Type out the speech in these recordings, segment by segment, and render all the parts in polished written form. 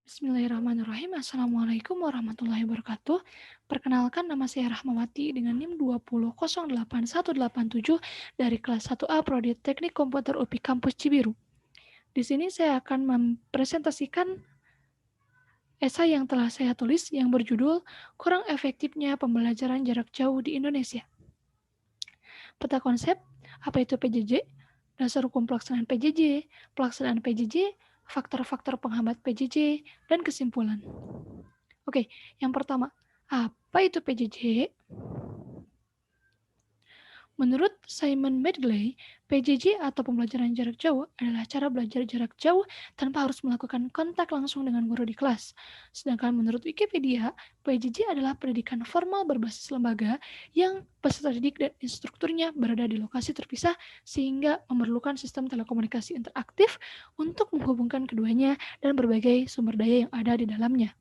Bismillahirrahmanirrahim. Assalamualaikum warahmatullahi wabarakatuh. Perkenalkan, nama saya Rahmawati dengan NIM 2008187 dari kelas 1A Prodi Teknik Komputer UPI Kampus Cibiru. Di sini saya akan mempresentasikan esai yang telah saya tulis yang berjudul Kurang Efektifnya Pembelajaran Jarak Jauh di Indonesia. Peta konsep, apa itu PJJ, dasar hukum pelaksanaan PJJ, faktor-faktor penghambat PJJ, dan kesimpulan. Oke, yang pertama, apa itu PJJ? Menurut Simon Medgley, PJJ atau pembelajaran jarak jauh adalah cara belajar jarak jauh tanpa harus melakukan kontak langsung dengan guru di kelas. Sedangkan menurut Wikipedia, PJJ adalah pendidikan formal berbasis lembaga yang peserta didik dan instrukturnya berada di lokasi terpisah sehingga memerlukan sistem telekomunikasi interaktif untuk menghubungkan keduanya dan berbagai sumber daya yang ada di dalamnya.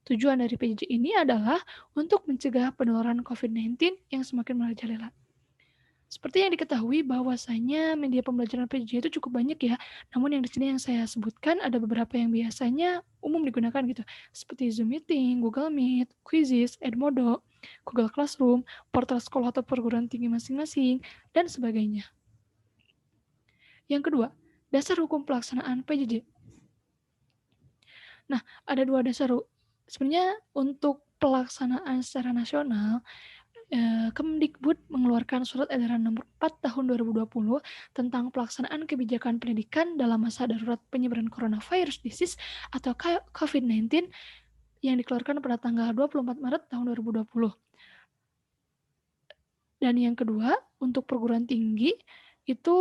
Tujuan dari PJJ ini adalah untuk mencegah penularan COVID-19 yang semakin merajalela. Seperti yang diketahui bahwasanya media pembelajaran PJJ itu cukup banyak ya. Namun yang di sini yang saya sebutkan ada beberapa yang biasanya umum digunakan gitu. Seperti Zoom Meeting, Google Meet, Quizzes, Edmodo, Google Classroom, portal sekolah atau perguruan tinggi masing-masing, dan sebagainya. Yang kedua, dasar hukum pelaksanaan PJJ. Nah, ada dua dasar. Sebenarnya untuk pelaksanaan secara nasional, Kemdikbud mengeluarkan Surat Edaran Nomor 4 Tahun 2020 tentang pelaksanaan kebijakan pendidikan dalam masa darurat penyebaran coronavirus disease atau COVID-19 yang dikeluarkan pada tanggal 24 Maret tahun 2020. Dan yang kedua, untuk perguruan tinggi itu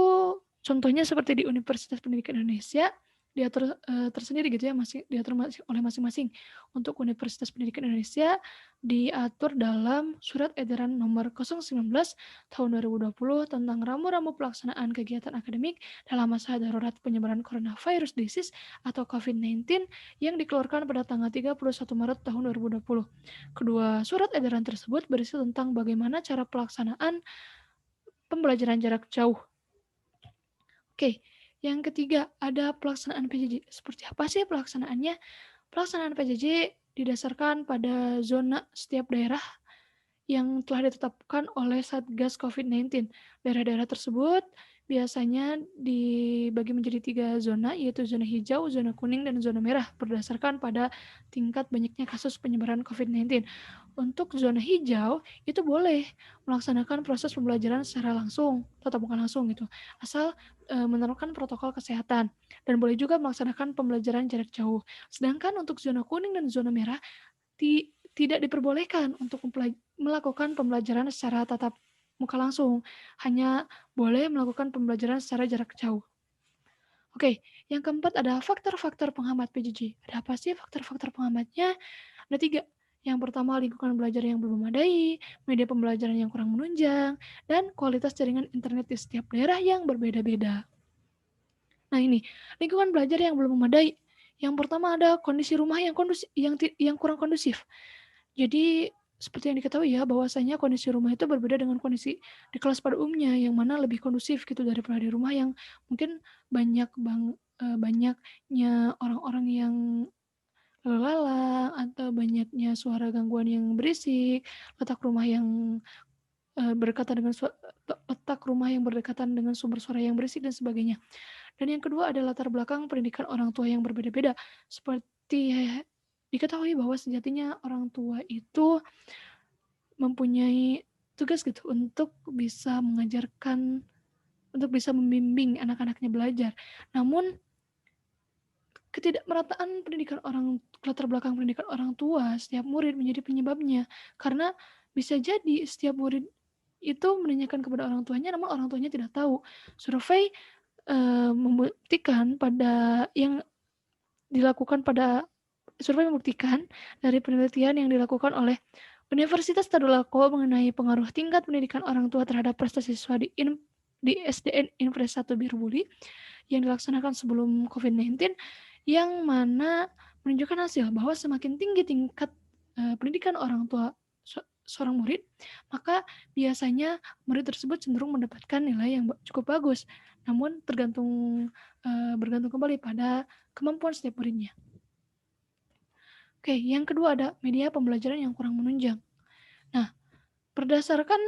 contohnya seperti di Universitas Pendidikan Indonesia diatur tersendiri gitu ya, diatur oleh masing-masing. Untuk Universitas Pendidikan Indonesia diatur dalam Surat Edaran Nomor 019 Tahun 2020 tentang ramu-ramu pelaksanaan kegiatan akademik dalam masa darurat penyebaran coronavirus disease atau COVID-19 yang dikeluarkan pada tanggal 31 Maret tahun 2020. Kedua surat edaran tersebut berisi tentang bagaimana cara pelaksanaan pembelajaran jarak jauh. Oke, yang ketiga ada pelaksanaan PJJ. Seperti apa sih pelaksanaannya? Pelaksanaan PJJ didasarkan pada zona setiap daerah yang telah ditetapkan oleh Satgas COVID-19. Daerah-daerah tersebut biasanya dibagi menjadi 3 zona, yaitu zona hijau, zona kuning, dan zona merah berdasarkan pada tingkat banyaknya kasus penyebaran COVID-19. Untuk zona hijau, itu boleh melaksanakan proses pembelajaran secara langsung, tatap muka langsung gitu, asal menerapkan protokol kesehatan, dan boleh juga melaksanakan pembelajaran jarak jauh. Sedangkan untuk zona kuning dan zona merah, tidak diperbolehkan untuk melakukan pembelajaran secara tatap muka langsung, hanya boleh melakukan pembelajaran secara jarak jauh. Oke, yang keempat ada faktor-faktor penghambat PJJ. Ada apa sih faktor-faktor penghambatnya? Ada 3. Yang pertama, lingkungan belajar yang belum memadai, media pembelajaran yang kurang menunjang, dan kualitas jaringan internet di setiap daerah yang berbeda-beda. Nah ini, lingkungan belajar yang belum memadai. Yang pertama ada kondisi rumah yang kurang kondusif. Jadi seperti yang diketahui ya bahwasanya kondisi rumah itu berbeda dengan kondisi di kelas pada umumnya yang mana lebih kondusif gitu daripada di rumah yang mungkin banyaknya orang-orang yang lalu lalang atau banyaknya suara gangguan yang berisik, letak rumah yang berdekatan dengan sumber suara yang berisik dan sebagainya. Dan yang kedua ada latar belakang pendidikan orang tua yang berbeda-beda. Seperti diketahui bahwa sejatinya orang tua itu mempunyai tugas gitu untuk bisa membimbing anak-anaknya belajar. Namun ketidakmerataan latar belakang pendidikan orang tua setiap murid menjadi penyebabnya. Karena bisa jadi setiap murid itu menanyakan kepada orang tuanya, namun orang tuanya tidak tahu. Survei membuktikan dari penelitian yang dilakukan oleh Universitas Tadulako mengenai pengaruh tingkat pendidikan orang tua terhadap prestasi siswa di SDN Infres 1 Birbuli yang dilaksanakan sebelum COVID-19, yang mana menunjukkan hasil bahwa semakin tinggi tingkat pendidikan orang tua seorang murid, maka biasanya murid tersebut cenderung mendapatkan nilai yang cukup bagus. Namun bergantung kembali pada kemampuan setiap muridnya. Oke, yang kedua ada media pembelajaran yang kurang menunjang. Nah, berdasarkan,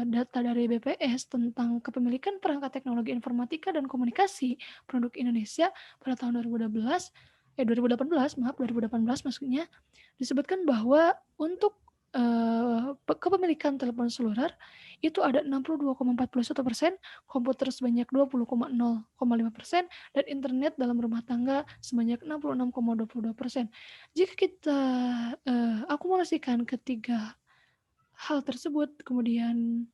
data dari BPS tentang kepemilikan perangkat teknologi informatika dan komunikasi produk Indonesia pada tahun 2018 maaf, 2018 maksudnya, disebutkan bahwa untuk, kepemilikan telepon seluler itu ada 62,41%, komputer sebanyak 20,5%, dan internet dalam rumah tangga sebanyak 66,22%. Jika kita, akumulasikan ketiga hal tersebut kemudian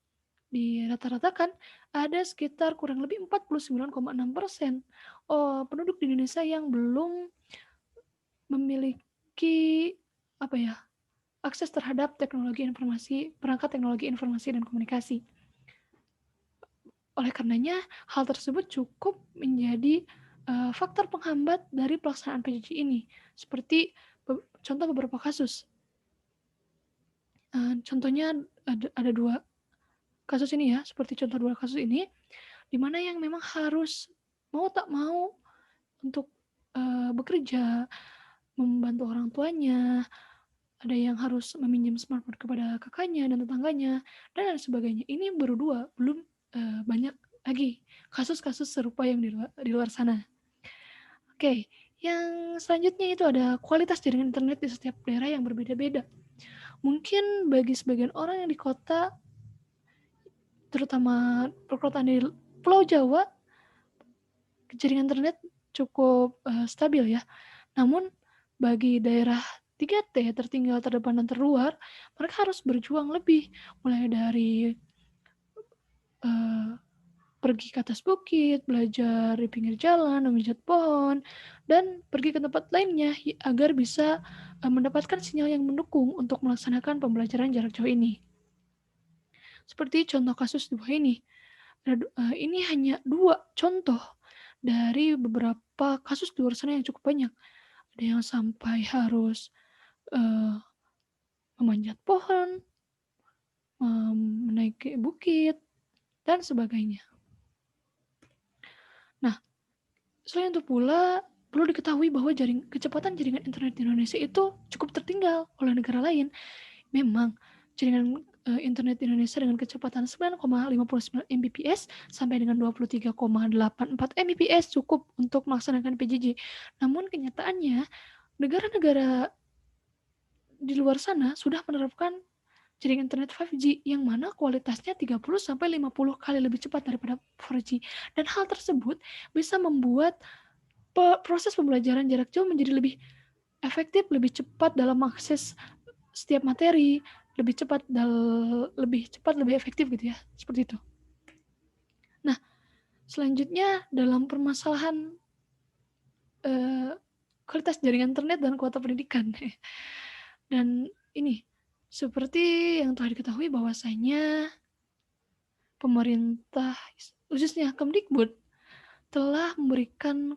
dirata-ratakan, ada sekitar kurang lebih 49,6% penduduk di Indonesia yang belum memiliki, apa ya, akses terhadap perangkat teknologi informasi dan komunikasi. Oleh karenanya, hal tersebut cukup menjadi, faktor penghambat dari pelaksanaan PJJ ini. Seperti contoh beberapa kasus, contohnya ada 2 kasus ini ya, seperti contoh 2 kasus ini, di mana yang memang harus mau tak mau untuk, bekerja, membantu orang tuanya, ada yang harus meminjam smartphone kepada kakaknya dan tetangganya, dan lain sebagainya. Ini baru 2, belum, banyak lagi kasus-kasus serupa yang di luar sana. Oke, yang selanjutnya itu ada kualitas jaringan internet di setiap daerah yang berbeda-beda. Mungkin bagi sebagian orang yang di kota, terutama perkotaan di Pulau Jawa, jaringan internet cukup, stabil ya. Namun bagi daerah 3T, tertinggal, terdepan, dan terluar, mereka harus berjuang lebih, mulai dari, eee, pergi ke atas bukit, belajar di pinggir jalan, memanjat pohon, dan pergi ke tempat lainnya agar bisa, mendapatkan sinyal yang mendukung untuk melaksanakan pembelajaran jarak jauh ini. Seperti contoh kasus di bawah ini. Ini hanya 2 contoh dari beberapa kasus di luar sana yang cukup banyak. Ada yang sampai harus, eee, memanjat pohon, menaiki bukit, dan sebagainya. Nah, selain itu pula, perlu diketahui bahwa kecepatan jaringan internet di Indonesia itu cukup tertinggal oleh negara lain. Memang, jaringan, internet di Indonesia dengan kecepatan 9,59 Mbps sampai dengan 23,84 Mbps cukup untuk melaksanakan PJJ. Namun kenyataannya, negara-negara di luar sana sudah menerapkan jaringan internet 5G yang mana kualitasnya 30 sampai 50 kali lebih cepat daripada 4G. Dan hal tersebut bisa membuat proses pembelajaran jarak jauh menjadi lebih efektif, lebih cepat dalam mengakses setiap materi, lebih cepat, lebih efektif gitu ya, seperti itu. Nah, selanjutnya dalam permasalahan, eee, kualitas jaringan internet dan kuota pendidikan. Dan ini, seperti yang telah diketahui bahwasanya pemerintah, khususnya Kemdikbud, telah memberikan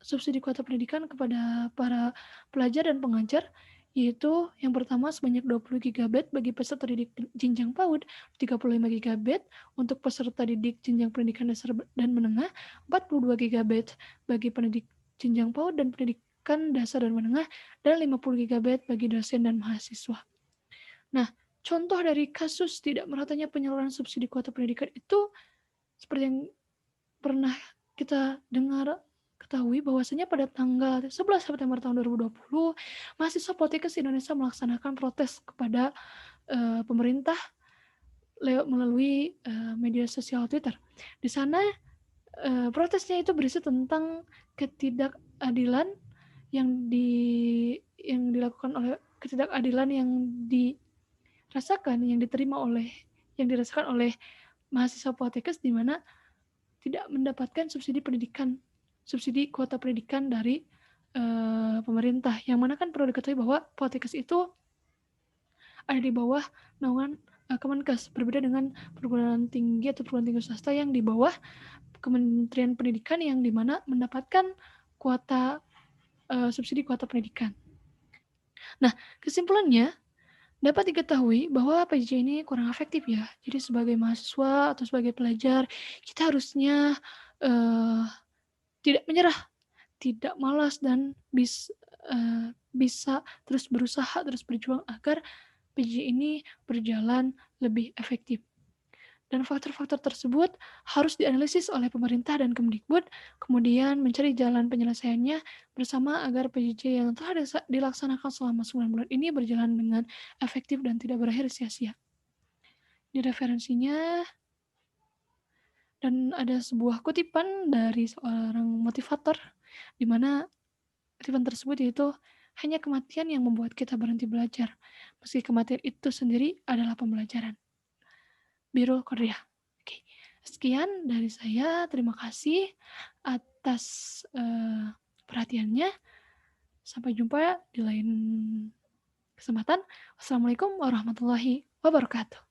subsidi kuota pendidikan kepada para pelajar dan pengajar, yaitu yang pertama sebanyak 20 GB bagi peserta didik jenjang PAUD, 35 GB untuk peserta didik jenjang pendidikan dasar dan menengah, 42 GB bagi pendidik jenjang PAUD dan pendidikan dasar dan menengah, dan 50 GB bagi dosen dan mahasiswa. Nah, contoh dari kasus tidak meratanya penyaluran subsidi kuota pendidikan itu seperti yang pernah kita ketahui bahwasanya pada tanggal 11 September tahun 2020, mahasiswa Poltekkes Indonesia melaksanakan protes kepada, pemerintah melalui, media sosial Twitter. Di sana, protesnya itu berisi tentang ketidakadilan yang dilakukan oleh ketidakadilan yang dirasakan oleh mahasiswa Poltekkes, di mana tidak mendapatkan subsidi kuota pendidikan dari, pemerintah. Yang mana kan perlu diketahui bahwa Poltekkes itu ada di bawah naungan, Kemenkes, berbeda dengan perguruan tinggi atau perguruan tinggi swasta yang di bawah Kementerian Pendidikan yang di mana mendapatkan subsidi kuota pendidikan. Nah, kesimpulannya dapat diketahui bahwa PJJ ini kurang efektif ya. Jadi sebagai mahasiswa atau sebagai pelajar, kita harusnya, tidak menyerah, tidak malas, dan bisa terus berusaha, terus berjuang agar PJJ ini berjalan lebih efektif. Dan faktor-faktor tersebut harus dianalisis oleh pemerintah dan Kemdikbud, kemudian mencari jalan penyelesaiannya bersama agar PJJ yang telah dilaksanakan selama 9 bulan ini berjalan dengan efektif dan tidak berakhir sia-sia. Di referensinya, dan ada sebuah kutipan dari seorang motivator, di mana kutipan tersebut yaitu, hanya kematian yang membuat kita berhenti belajar, meski kematian itu sendiri adalah pembelajaran. Birul Qodriah. Oke, sekian dari saya. Terima kasih atas perhatiannya. Sampai jumpa di lain kesempatan. Wassalamualaikum warahmatullahi wabarakatuh.